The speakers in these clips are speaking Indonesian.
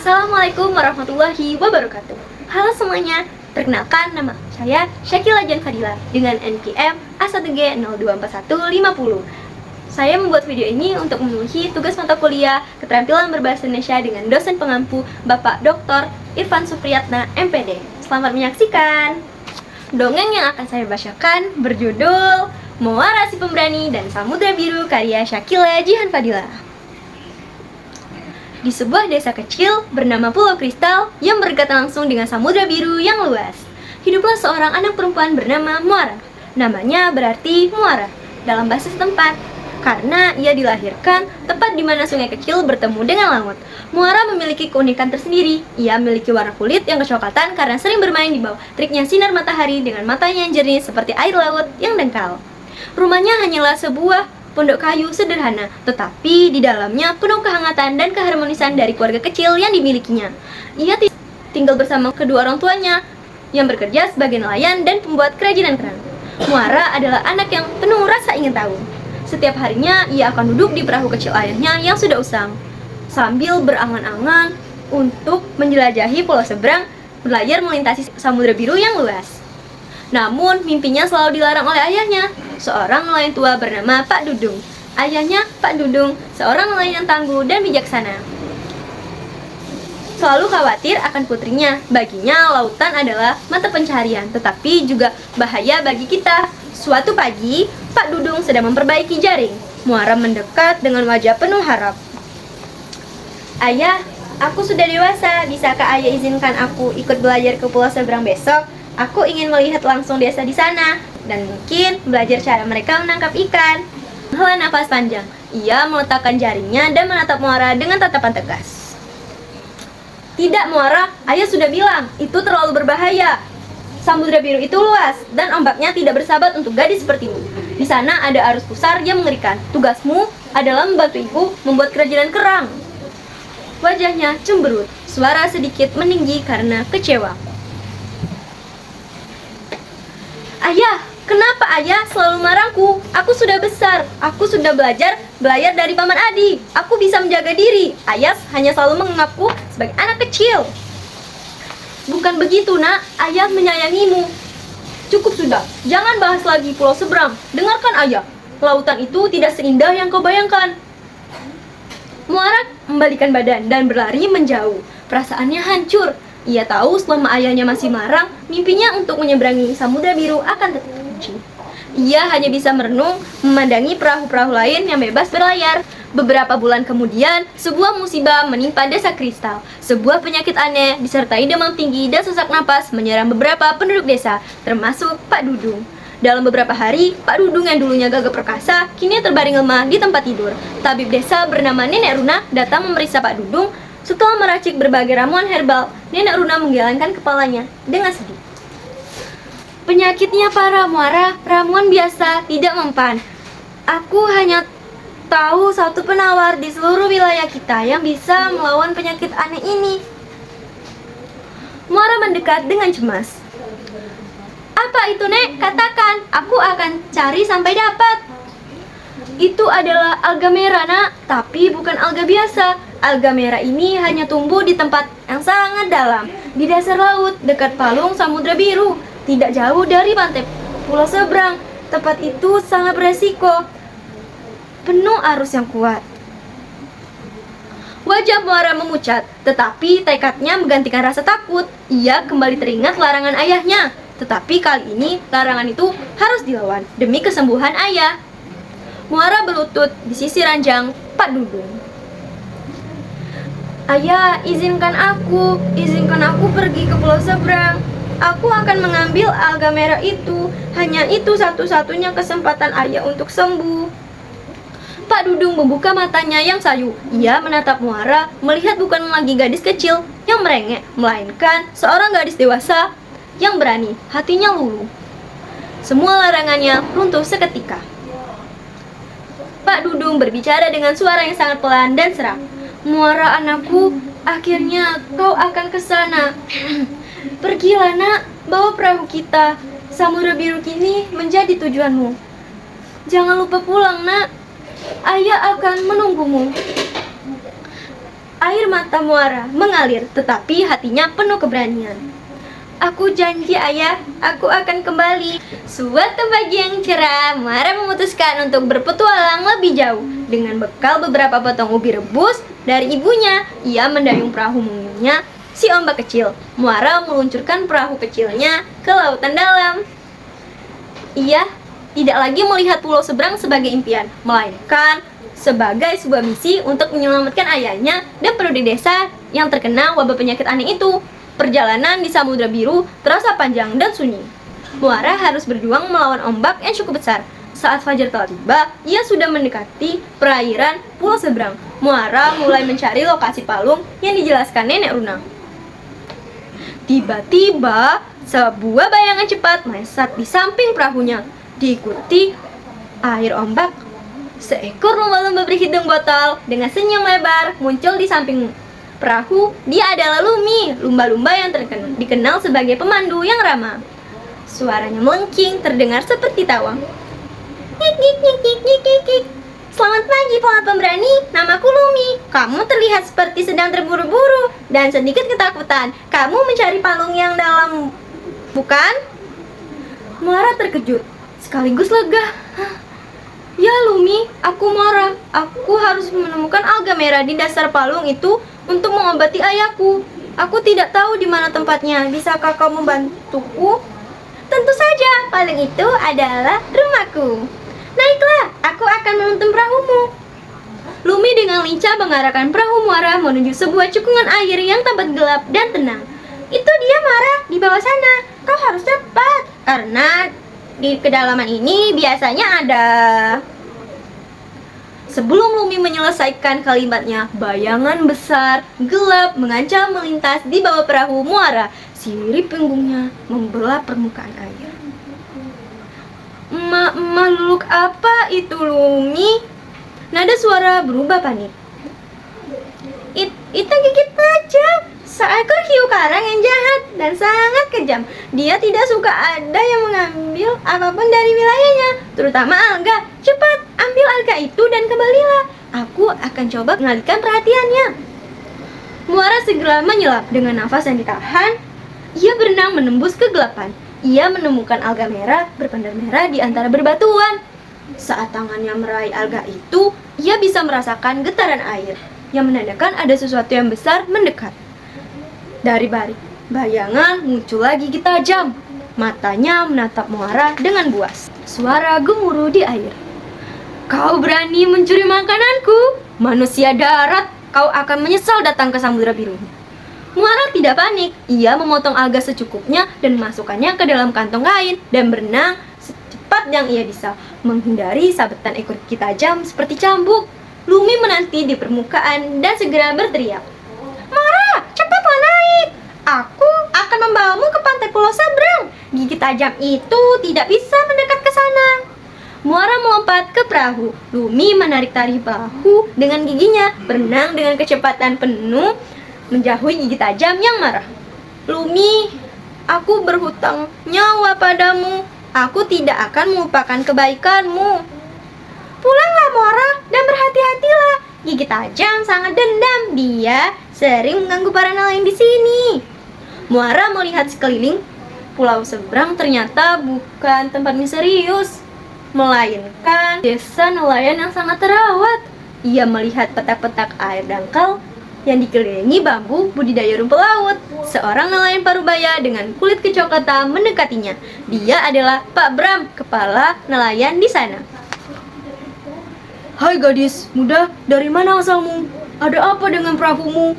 Assalamualaikum warahmatullahi wabarakatuh. Halo semuanya, perkenalkan nama saya Syakila Jan Fadila dengan NPM A1G024150. Saya membuat video ini untuk memenuhi tugas mata kuliah Keterampilan Berbahasa Indonesia dengan dosen pengampu Bapak Dr. Irfan Supriyatna, MPD. Selamat menyaksikan. Dongeng yang akan saya bacakan berjudul Muara Si Pemberani dan Samudra Biru karya Syakila Jihan Fadila. Di sebuah desa kecil bernama Pulau Kristal yang berdekatan langsung dengan samudra biru yang luas, hiduplah seorang anak perempuan bernama Muara. Namanya berarti muara dalam bahasa setempat, karena ia dilahirkan tepat di mana sungai kecil bertemu dengan laut. Muara memiliki keunikan tersendiri. Ia memiliki warna kulit yang kecoklatan karena sering bermain di bawah teriknya sinar matahari dengan matanya yang jernih seperti air laut yang dangkal. Rumahnya hanyalah sebuah pondok kayu sederhana, tetapi di dalamnya penuh kehangatan dan keharmonisan dari keluarga kecil yang dimilikinya. Ia tinggal bersama kedua orang tuanya yang bekerja sebagai nelayan dan pembuat kerajinan kerang. Muara adalah anak yang penuh rasa ingin tahu. Setiap harinya ia akan duduk di perahu kecil ayahnya yang sudah usang, sambil berangan-angan untuk menjelajahi pulau seberang, berlayar melintasi samudra biru yang luas. Namun mimpinya selalu dilarang oleh ayahnya, seorang nelayan tua bernama Pak Dudung. Ayahnya, Pak Dudung, seorang nelayan tangguh dan bijaksana, selalu khawatir akan putrinya. Baginya lautan adalah mata pencaharian, tetapi juga bahaya bagi kita. Suatu pagi, Pak Dudung sedang memperbaiki jaring. Muara mendekat dengan wajah penuh harap. "Ayah, aku sudah dewasa. Bisakah ayah izinkan aku ikut belajar ke pulau seberang besok? Aku ingin melihat langsung desa di sana dan mungkin belajar cara mereka menangkap ikan." Menghela nafas panjang, ia meletakkan jaringnya dan menatap Muara dengan tatapan tegas. "Tidak, Muara, ayah sudah bilang, itu terlalu berbahaya. Samudra biru itu luas dan ombaknya tidak bersahabat untuk gadis sepertimu. Di sana ada arus besar yang mengerikan. Tugasmu adalah membantu ibu membuat kerajinan kerang." Wajahnya cemberut, suara sedikit meninggi karena kecewa. "Ayah, kenapa ayah selalu marahku? Aku sudah besar, aku sudah belajar dari Paman Adi. Aku bisa menjaga diri. Ayah hanya selalu menganggapku sebagai anak kecil." "Bukan begitu, Nak. Ayah menyayangimu. Cukup sudah, jangan bahas lagi pulau seberang. Dengarkan ayah, lautan itu tidak seindah yang kau bayangkan." Muara membalikan badan dan berlari menjauh. Perasaannya hancur. Ia tahu selama ayahnya masih melarang, mimpinya untuk menyeberangi samudra biru akan tetap terkunci. Ia hanya bisa merenung, memandangi perahu-perahu lain yang bebas berlayar. Beberapa bulan kemudian, sebuah musibah menimpa desa Kristal. Sebuah penyakit aneh disertai demam tinggi dan sesak napas menyerang beberapa penduduk desa, termasuk Pak Dudung. Dalam beberapa hari, Pak Dudung yang dulunya gagah perkasa, kini terbaring lemah di tempat tidur. Tabib desa bernama Nenek Runa datang memeriksa Pak Dudung. Setelah meracik berbagai ramuan herbal, Nenek Runa menggelengkan kepalanya dengan sedih. "Penyakitnya parah, Muara. Ramuan biasa tidak mempan. Aku hanya tahu satu penawar di seluruh wilayah kita yang bisa melawan penyakit aneh ini." Muara mendekat dengan cemas. "Apa itu, Nek? Katakan, aku akan cari sampai dapat." "Itu adalah alga merah, Nak, tapi bukan alga biasa. Alga merah ini hanya tumbuh di tempat yang sangat dalam, di dasar laut, dekat palung samudra biru, tidak jauh dari pantai pulau seberang. Tempat itu sangat beresiko, penuh arus yang kuat." Wajah Muara memucat, tetapi tekadnya menggantikan rasa takut. Ia kembali teringat larangan ayahnya, tetapi kali ini larangan itu harus dilawan demi kesembuhan ayah. Muara berlutut di sisi ranjang Pak Dudung. "Ayah, izinkan aku pergi ke pulau seberang. Aku akan mengambil alga merah itu. Hanya itu satu-satunya kesempatan ayah untuk sembuh." Pak Dudung membuka matanya yang sayu. Ia menatap Muara, melihat bukan lagi gadis kecil yang merengek, melainkan seorang gadis dewasa yang berani. Hatinya luluh. Semua larangannya runtuh seketika. Pak Dudung berbicara dengan suara yang sangat pelan dan serak. "Muara anakku, akhirnya kau akan ke sana. Pergilah, Nak, bawa perahu kita. Samudra biru kini menjadi tujuanmu. Jangan lupa pulang, Nak. Ayah akan menunggumu." Air mata Muara mengalir, tetapi hatinya penuh keberanian. Aku janji ayah, aku akan kembali. Suatu pagi yang cerah, Muara memutuskan untuk berpetualang lebih jauh. Dengan bekal beberapa potong ubi rebus dari ibunya, ia mendayung perahu mungilnya si ombak kecil. Muara meluncurkan perahu kecilnya ke lautan dalam. Ia tidak lagi melihat pulau seberang sebagai impian, melainkan sebagai sebuah misi untuk menyelamatkan ayahnya dan penduduk desa yang terkena wabah penyakit aneh itu. Perjalanan di Samudra Biru terasa panjang dan sunyi. Muara harus berjuang melawan ombak yang cukup besar. Saat fajar telah tiba, ia sudah mendekati perairan pulau seberang. Muara mulai mencari lokasi palung yang dijelaskan Nenek Runang. Tiba-tiba, sebuah bayangan cepat melesat di samping perahunya. Diikuti air ombak, seekor lumba-lumba berhidung botol dengan senyum lebar muncul di samping perahu. Dia adalah Lumi, lumba-lumba yang dikenal sebagai pemandu yang ramah. Suaranya melengking, terdengar seperti tawa. Nyik, nyik, nyik, nyik, nyik, nyik, nyik. Selamat pagi, para pemberani. Namaku Lumi. Kamu terlihat seperti sedang terburu-buru dan sedikit ketakutan. Kamu mencari palung yang dalam, bukan? Muara terkejut, sekaligus lega. Ya Lumi, aku marah. Aku harus menemukan alga merah di dasar palung itu untuk mengobati ayahku. Aku tidak tahu di mana tempatnya. Bisakah kau membantuku? Tentu saja, palung itu adalah rumahku. Naiklah, aku akan menuntun perahumu. Lumi dengan lincah mengarahkan perahu Muara menuju sebuah cekungan air yang tampak gelap dan tenang. Itu dia, Muara, di bawah sana. Kau harus cepat, karena di kedalaman ini biasanya ada. Sebelum Lumi menyelesaikan kalimatnya, bayangan besar, gelap, mengancam melintas di bawah perahu Muara. Sirip punggungnya membelah permukaan air. Makhluk apa itu, Lumi? Nada suara berubah panik. Itu gigit tajam. Seekor hiu karang yang jahat dan sangat kejam. Dia tidak suka ada yang mengambil apapun dari wilayahnya, terutama alga. Cepat, ambil alga itu dan kembalilah. Aku akan coba mengalihkan perhatiannya. Muara segera menyelam dengan nafas yang ditahan. Ia berenang menembus kegelapan. Ia menemukan alga merah berpendar merah di antara berbatuan. Saat tangannya meraih alga itu, ia bisa merasakan getaran air yang menandakan ada sesuatu yang besar mendekat. Dari balik bayangan muncul lagi gigi tajam. Matanya menatap Muara dengan buas. Suara gemuruh di air. Kau berani mencuri makananku? Manusia darat, kau akan menyesal datang ke Samudra Biru. Muara tidak panik. Ia memotong alga secukupnya dan memasukkannya ke dalam kantong kain dan berenang secepat yang ia bisa, menghindari sabetan ekor gigi tajam seperti cambuk. Lumi menanti di permukaan dan segera berteriak. Muara, cepatlah naik. Aku akan membawamu ke pantai pulau seberang. Gigi tajam itu tidak bisa mendekat ke sana. Muara melompat ke perahu. Lumi menarik-tarik bahu dengan giginya, berenang dengan kecepatan penuh, menjauhi gigi tajam yang marah. Lumi, aku berhutang nyawa padamu. Aku tidak akan melupakan kebaikanmu. Pulanglah, Muara, dan berhati-hatilah. Gigi tajam sangat dendam. Dia sering mengganggu para nelayan di sini. Muara melihat sekeliling. Pulau seberang ternyata bukan tempat misterius, melainkan desa nelayan yang sangat terawat. Ia melihat petak-petak air dangkal yang dikelilingi bambu budidaya rumput laut. Seorang nelayan parubaya dengan kulit kecoklatan mendekatinya. Dia adalah Pak Bram, kepala nelayan di sana. Hai gadis muda, dari mana asalmu? Ada apa dengan perahumu?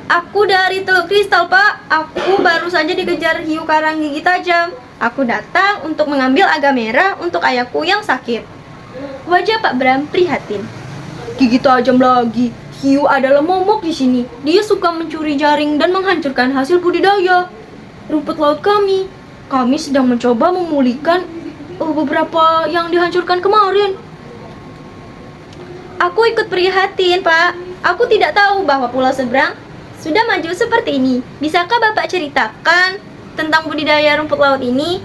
Aku dari Teluk Kristal, Pak. Aku baru saja dikejar hiu karang gigi tajam. Aku datang untuk mengambil alga merah untuk ayahku yang sakit. Wajah Pak Bram prihatin. Gigi tajam lagi. Hiu adalah momok di sini. Dia suka mencuri jaring dan menghancurkan hasil budidaya rumput laut kami. Kami sedang mencoba memulihkan beberapa yang dihancurkan kemarin. Aku ikut prihatin, Pak. Aku tidak tahu bahwa pulau seberang sudah maju seperti ini. Bisakah Bapak ceritakan tentang budidaya rumput laut ini?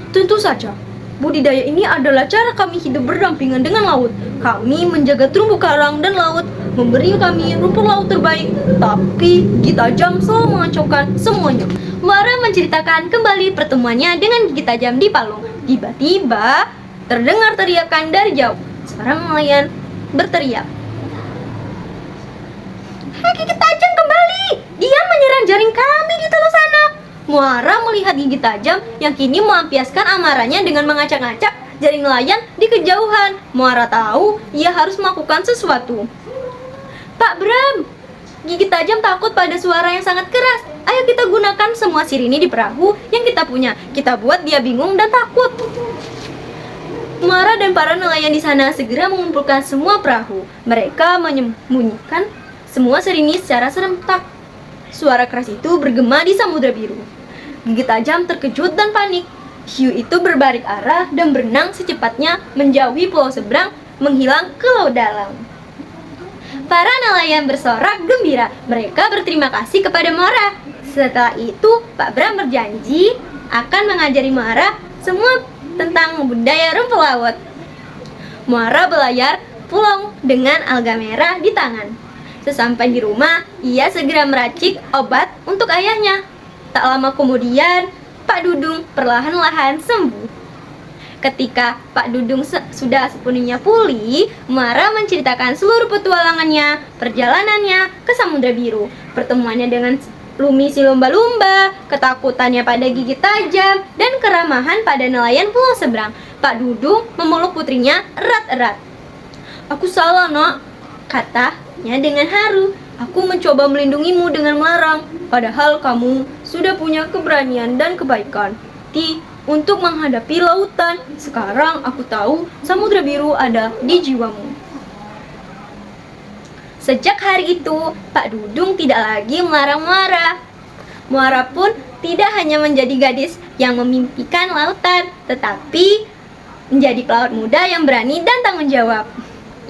Tentu saja. Budidaya ini adalah cara kami hidup berdampingan dengan laut. Kami menjaga terumbu karang dan laut memberi kami rumput laut terbaik, tapi gigi tajam selalu mengacaukan semuanya. Muara menceritakan kembali pertemuannya dengan gigi tajam di Palung. Tiba-tiba terdengar teriakan dari jauh. Seorang nelayan berteriak, "Hei, gigi tajam kembali! Dia menyerang jaring kami di teluk sana." Muara melihat gigi tajam yang kini melampiaskan amarahnya dengan mengacak-acak jaring nelayan di kejauhan. Muara tahu ia harus melakukan sesuatu. "Pak Bram, gigi tajam takut pada suara yang sangat keras. Ayo kita gunakan semua sirine di perahu yang kita punya. Kita buat dia bingung dan takut." Muara dan para nelayan di sana segera mengumpulkan semua perahu. Mereka menyembunyikan semua sirine secara serentak. Suara keras itu bergema di Samudra Biru. Gigi tajam terkejut dan panik. Hiu itu berbalik arah dan berenang secepatnya menjauhi pulau seberang, menghilang ke laut dalam. Para nelayan bersorak gembira. Mereka berterima kasih kepada Muara. Setelah itu, Pak Bram berjanji akan mengajari Muara semua tentang budaya rumput laut. Muara berlayar pulang dengan alga merah di tangan. Sesampai di rumah, ia segera meracik obat untuk ayahnya. Tak lama kemudian, Pak Dudung perlahan-lahan sembuh. Ketika Pak Dudung sudah sepenuhnya pulih, Muara menceritakan seluruh petualangannya, perjalanannya ke Samudra Biru, pertemuannya dengan Lumi si lumba-lumba, ketakutannya pada gigi tajam, dan keramahan pada nelayan pulau seberang. Pak Dudung memeluk putrinya erat-erat. "Aku salah, Nak," katanya dengan haru. "Aku mencoba melindungimu dengan melarang, padahal kamu sudah punya keberanian dan kebaikan untuk menghadapi lautan. Sekarang aku tahu Samudra Biru ada di jiwamu." Sejak hari itu, Pak Dudung tidak lagi melarang Muara. Muara pun tidak hanya menjadi gadis yang memimpikan lautan, tetapi menjadi pelaut muda yang berani dan tanggung jawab.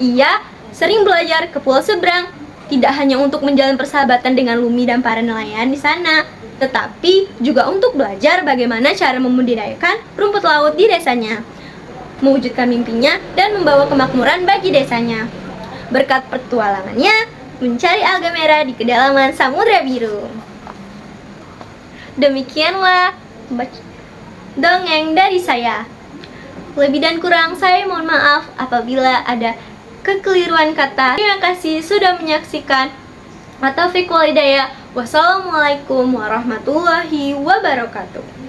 Ia sering belajar ke pulau seberang, tidak hanya untuk menjalin persahabatan dengan Lumi dan para nelayan di sana, tetapi juga untuk belajar bagaimana cara membudidayakan rumput laut di desanya, mewujudkan mimpinya, dan membawa kemakmuran bagi desanya. Berkat petualangannya mencari alga merah di kedalaman Samudra Biru. Demikianlah dongeng dari saya. Lebih dan kurang saya mohon maaf apabila ada kekeliruan kata. Terima kasih sudah menyaksikan. Wassalamualaikum warahmatullahi wabarakatuh.